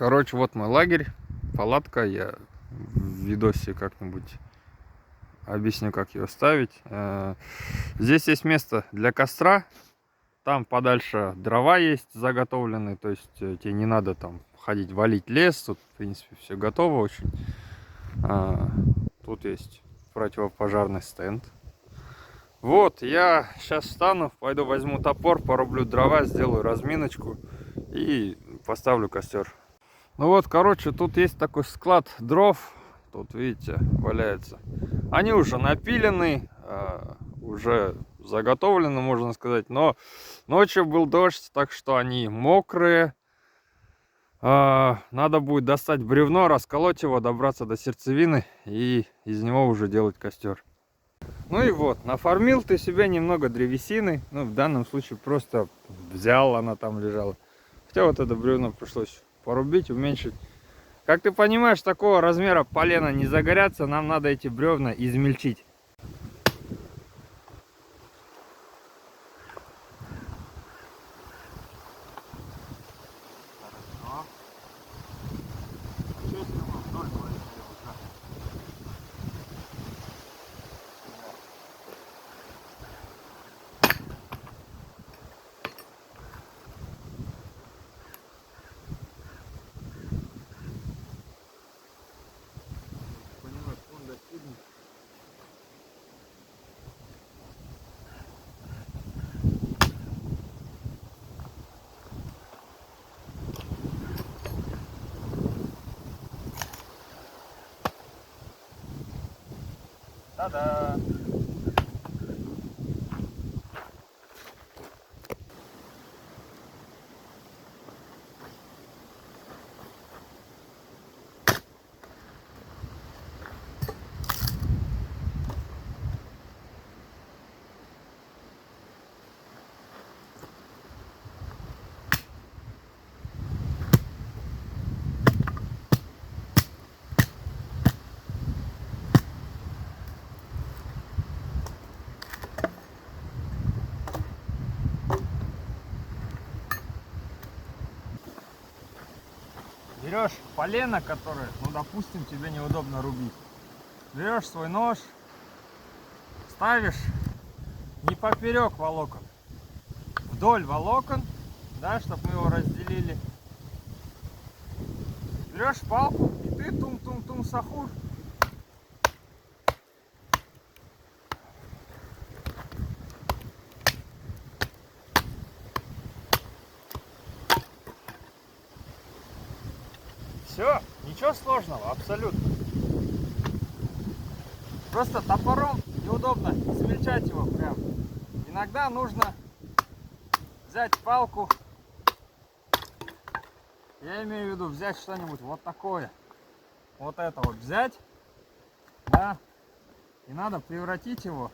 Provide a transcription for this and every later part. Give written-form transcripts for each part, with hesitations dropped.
Короче, вот мой лагерь, палатка. Я в видосе как-нибудь объясню, как ее ставить. Здесь есть место для костра. Там подальше дрова есть заготовленные. То есть тебе не надо там ходить валить лес. Тут, в принципе, все готово очень. Тут есть противопожарный стенд. Вот, я сейчас встану, пойду возьму топор, порублю дрова, сделаю разминочку и поставлю костер. Ну вот, короче, тут есть такой склад дров. Тут, видите, валяется. Они уже напилены, уже заготовлены, можно сказать. Но ночью был дождь, так что они мокрые. Надо будет достать бревно, расколоть его, добраться до сердцевины и из него уже делать костер. Ну и вот, нафармил ты себе немного древесины. Ну, в данном случае просто взял, она там лежала. Хотя вот это бревно пришлось порубить, уменьшить. Как ты понимаешь, такого размера полена не загорятся. Нам надо эти бревна измельчить. Та-да! Берешь полено, которое, ну допустим, тебе неудобно рубить. Берешь свой нож, ставишь не поперек волокон, вдоль волокон, да, чтобы мы его разделили. Берешь палку и ты тум-тум-тум сахур. Все, ничего сложного, абсолютно. Просто топором неудобно измельчать его прям. Иногда нужно взять палку. Я имею в виду взять что-нибудь вот такое. Вот это вот взять. Да. И надо превратить его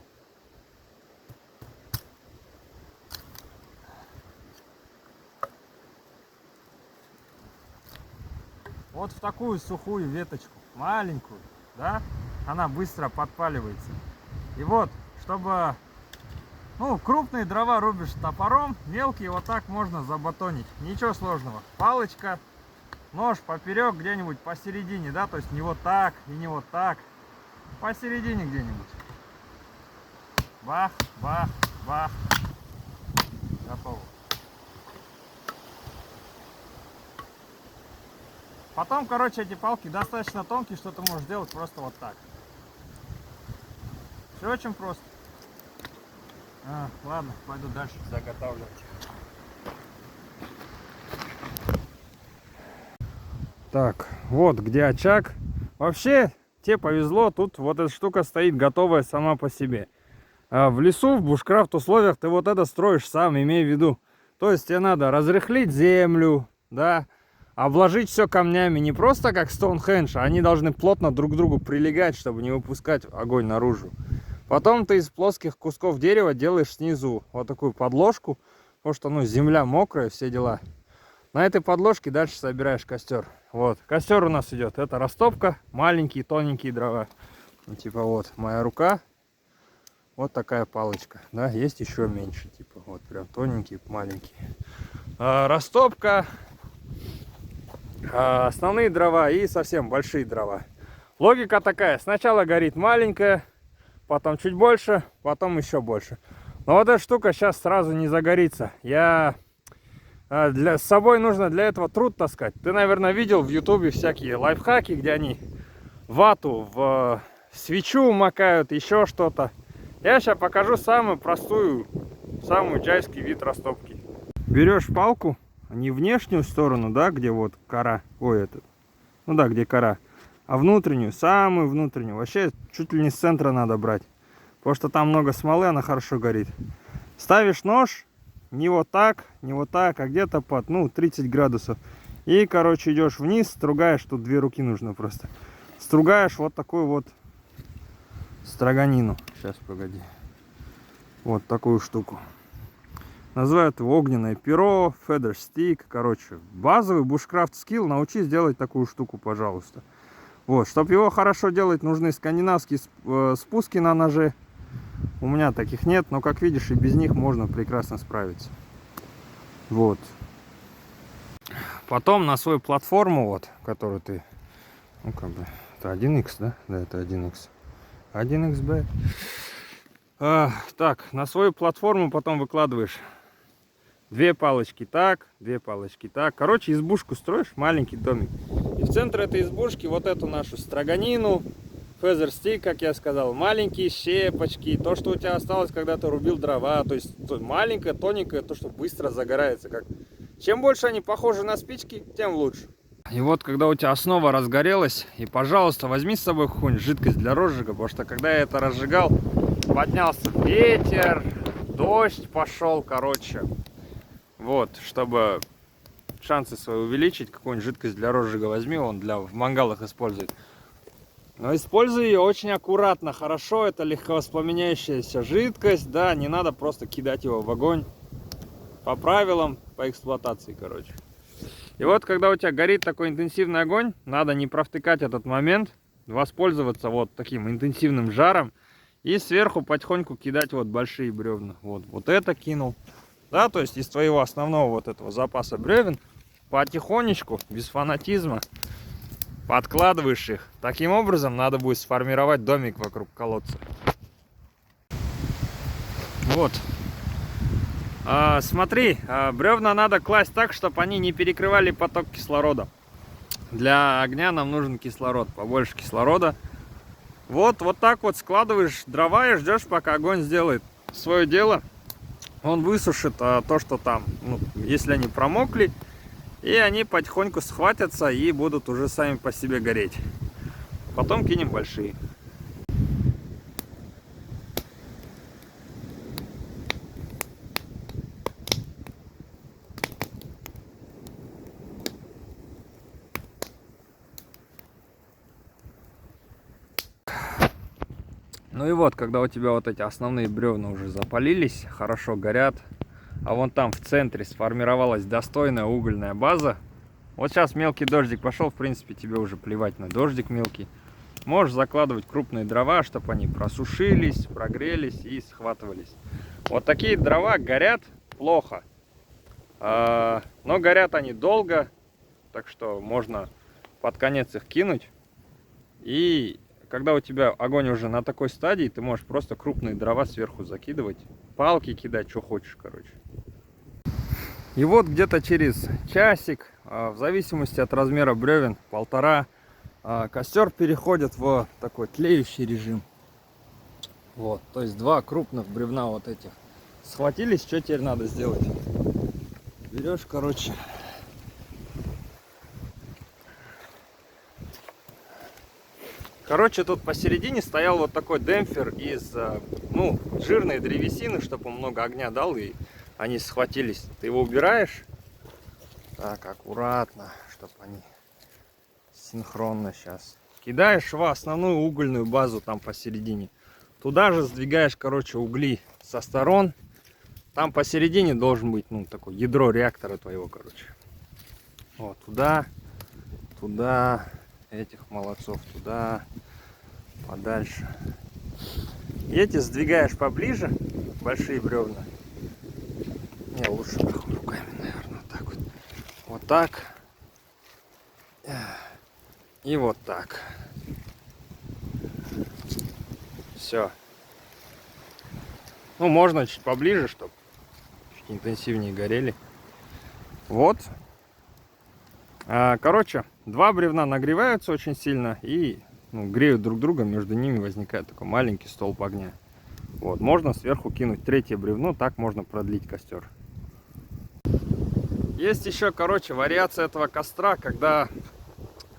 вот в такую сухую веточку, маленькую, да, она быстро подпаливается. И вот, чтобы, ну, крупные дрова рубишь топором, мелкие вот так можно забатонить. Ничего сложного. Палочка, нож поперек где-нибудь посередине, да, то есть не вот так и не вот так, посередине где-нибудь. Бах, бах, бах. Готово. Потом, короче, эти палки достаточно тонкие, что ты можешь делать просто вот так. Все очень просто. Ладно, пойду дальше заготавливать. Так, вот где очаг. Вообще, тебе повезло, тут вот эта штука стоит готовая сама по себе. А в лесу, в бушкрафт условиях ты вот это строишь сам, имей в виду. То есть тебе надо разрыхлить землю, да, обложить все камнями, не просто как Стоунхендж, а они должны плотно друг к другу прилегать, чтобы не выпускать огонь наружу. Потом ты из плоских кусков дерева делаешь снизу вот такую подложку, потому что, ну, земля мокрая, все дела. На этой подложке дальше собираешь костер. Вот, костер у нас идет, это растопка, маленькие тоненькие дрова. Ну, типа вот моя рука, вот такая палочка, да, есть еще меньше, типа вот прям тоненькие, маленькие. Растопка. основные дрова и совсем большие дрова. Логика такая: сначала горит маленькая, потом чуть больше, потом еще больше. Но вот эта штука сейчас сразу не загорится. С собой нужно для этого труд таскать. Ты, наверное, видел в ютубе всякие лайфхаки, где они вату в свечу макают, еще что-то. Я сейчас покажу самую простую, самый джайский вид растопки. Берешь палку, не внешнюю сторону, да, где вот кора, ну да, где кора, а внутреннюю, самую внутреннюю. Вообще чуть ли не с центра надо брать, потому что там много смолы, она хорошо горит. Ставишь нож не вот так, а где-то под, 30 градусов. И, короче, идешь вниз, стругаешь, тут 2 руки нужно просто. Стругаешь вот такую вот строганину. Сейчас, погоди. Вот такую штуку. Называют его огненное перо, feather stick. Короче, базовый бушкрафт скилл. Научись делать такую штуку, пожалуйста. Вот, чтобы его хорошо делать, нужны скандинавские спуски на ноже. У меня таких нет, но, как видишь, и без них можно прекрасно справиться. Вот. Потом на свою платформу, вот, которую ты, это 1X, да? Да, это 1X. 1XB. Так, на свою платформу потом выкладываешь 2 палочки так, 2 палочки так. Короче, избушку строишь, маленький домик. И в центре этой избушки вот эту нашу строганину, feather stick, как я сказал, маленькие щепочки, то, что у тебя осталось, когда ты рубил дрова, то есть маленькое, тоненькое, то, что быстро загорается. Чем больше они похожи на спички, тем лучше. И вот, когда у тебя основа разгорелась, и, пожалуйста, возьми с собой какую-нибудь жидкость для розжига, потому что, когда я это разжигал, поднялся ветер, дождь пошел, короче. Вот, чтобы шансы свои увеличить, какую-нибудь жидкость для розжига возьми, он в мангалах использует. Но используй ее очень аккуратно, хорошо, это легковоспламеняющаяся жидкость, да, не надо просто кидать его в огонь, по правилам, по эксплуатации, короче. И вот, когда у тебя горит такой интенсивный огонь, надо не провтыкать этот момент, воспользоваться вот таким интенсивным жаром и сверху потихоньку кидать вот большие бревна. Вот это кинул, да, то есть из твоего основного вот этого запаса бревен потихонечку, без фанатизма, подкладываешь их. Таким образом надо будет сформировать домик вокруг колодца. Вот. Смотри, бревна надо класть так, чтобы они не перекрывали поток кислорода. Для огня нам нужен кислород, побольше кислорода. Вот так вот складываешь дрова и ждешь, пока огонь сделает свое дело. Он высушит то, что там, если они промокли, и они потихоньку схватятся и будут уже сами по себе гореть. Потом кинем большие. Ну и вот, когда у тебя вот эти основные бревна уже запалились, хорошо горят, а вон там в центре сформировалась достойная угольная база. Вот сейчас мелкий дождик пошел, в принципе, тебе уже плевать на дождик мелкий. Можешь закладывать крупные дрова, чтобы они просушились, прогрелись и схватывались. Вот такие дрова горят плохо, но горят они долго, так что можно под конец их кинуть. И когда у тебя огонь уже на такой стадии, ты можешь просто крупные дрова сверху закидывать, палки кидать, что хочешь, короче. И вот где-то через часик, в зависимости от размера бревен, 1,5, костер переходит в такой тлеющий режим. Вот, то есть 2 крупных бревна вот этих схватились. Что теперь надо сделать? Берешь, короче, тут посередине стоял вот такой демпфер из, жирной древесины, чтобы он много огня дал и они схватились. Ты его убираешь так аккуратно, чтобы они синхронно сейчас. Кидаешь в основную угольную базу там посередине. Туда же сдвигаешь, короче, угли со сторон. Там посередине должен быть, такое ядро реактора твоего, короче. Вот, туда, этих молодцов туда, подальше. И эти сдвигаешь поближе, большие бревна. Не, лучше руками, наверное, вот так вот. Вот так. И вот так. Все. Ну, можно чуть поближе, чтобы чуть интенсивнее горели. Вот. Короче, два бревна нагреваются очень сильно и греют друг друга, между ними возникает такой маленький столб огня. Вот, можно сверху кинуть третье бревно, так можно продлить костер. Есть еще, короче, вариация этого костра, когда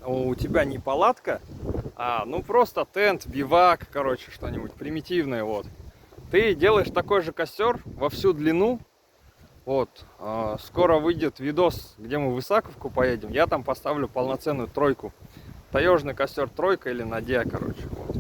у тебя не палатка, ну просто тент, бивак, короче, что-нибудь примитивное, вот. Ты делаешь такой же костер во всю длину. Вот, скоро выйдет видос, где мы в Исаковку поедем. Я там поставлю полноценную тройку. Таежный костер тройка или надея, короче. Вот.